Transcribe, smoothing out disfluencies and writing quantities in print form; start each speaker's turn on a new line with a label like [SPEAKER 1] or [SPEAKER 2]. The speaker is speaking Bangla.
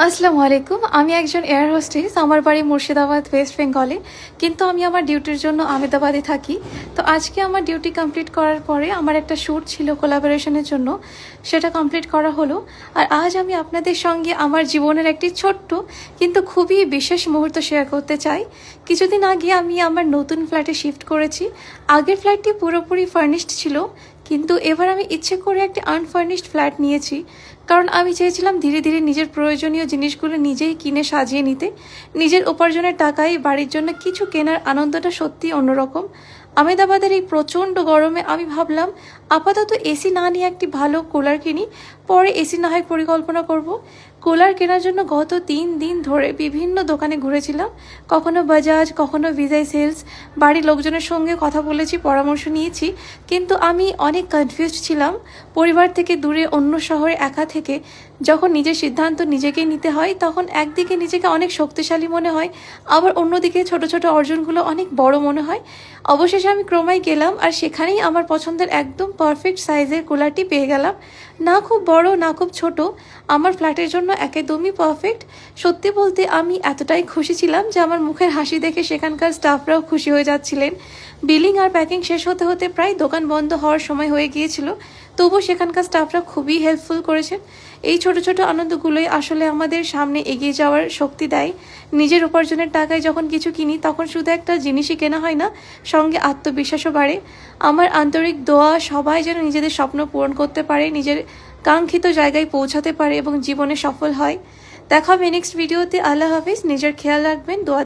[SPEAKER 1] আসসালামু আলাইকুম। আমি একজন এয়ার হোস্টেস। আমার বাড়ি মুর্শিদাবাদ, ওয়েস্ট বেঙ্গলে। কিন্তু আমি আমার ডিউটির জন্য আহমেদাবাদে থাকি। তো আজকে আমার ডিউটি কমপ্লিট করার পরে আমার একটা শ্যুট ছিল কোলাবোরেশনের জন্য, সেটা কমপ্লিট করা হলো। আর আজ আমি আপনাদের সঙ্গে আমার জীবনের একটি ছোট্ট কিন্তু খুবই বিশেষ মুহূর্ত শেয়ার করতে চাই। কিছুদিন আগে আমি আমার নতুন ফ্ল্যাটে শিফট করেছি। আগের ফ্ল্যাটটি পুরোপুরি ফার্নিশড ছিল, কিন্তু এবার আমি ইচ্ছে করে একটি আনফার্নিশড ফ্ল্যাট নিয়েছি, কারণ আমি চেয়েছিলাম ধীরে ধীরে নিজের প্রয়োজনীয় জিনিসগুলো নিজেই কিনে সাজিয়ে নিতে। নিজের উপার্জনের টাকায় বাড়ির জন্য কিছু কেনার আনন্দটা সত্যিই অন্যরকম। আহমেদাবাদের এই প্রচণ্ড গরমে আমি ভাবলাম আপাতত এসি না নিয়ে একটি ভালো কুলার কিনি, পরে এসি না হয় পরিকল্পনা করব। কুলার কেনার জন্য গত 3 দিন ধরে বিভিন্ন দোকানে ঘুরেছিলাম, কখনো বাজাজ, কখনো ভিজাই সেলস। বাড়ির লোকজনের সঙ্গে কথা বলেছি, পরামর্শ নিয়েছি, কিন্তু আমি অনেক কনফিউজড ছিলাম। পরিবার থেকে দূরে অন্য শহরে একা থেকে যখন নিজের সিদ্ধান্ত নিজেকেই নিতে হয়, তখন একদিকে নিজেকে অনেক শক্তিশালী মনে হয়, আবার অন্যদিকে ছোট ছোট অর্জনগুলো অনেক বড় মনে হয়। অবশেষে আমি ক্রোমায় গেলাম, আর সেখানেই আমার পছন্দের একদম পারফেক্ট সাইজের কুলারটি পেয়ে গেলাম। না খুব বড়, না খুব ছোট, আমার ফ্ল্যাটের জন্য একদমই পারফেক্ট। সত্যি বলতে আমি এতটাই খুশি ছিলাম যে আমার মুখের হাসি দেখে সেখানকার স্টাফরাও খুশি হয়ে যাচ্ছিলেন। বিলিং আর প্যাকিং শেষ হতে হতে প্রায় দোকান বন্ধ হওয়ার সময় হয়ে গিয়েছিল, তবুও সেখানকার স্টাফরা খুবই হেল্পফুল করেছেন। এই ছোট ছোট আনন্দগুলোই আসলে আমাদের সামনে এগিয়ে যাওয়ার শক্তি দেয়। নিজের উপার্জনের টাকায় যখন কিছু কিনি, তখন শুধু একটা জিনিসই কেনা হয় না, সঙ্গে আত্মবিশ্বাসও বাড়ে। আমার আন্তরিক দোয়া সবাই যেন নিজেদের স্বপ্ন পূরণ করতে পারে, নিজের কাঙ্ক্ষিত জায়গায় পৌঁছাতে পারে এবং জীবনে সফল হয়। দেখা হবে নেক্সট ভিডিওতে। আল্লাহ হাফিজ। নিজের খেয়াল রাখবেন। দোয়া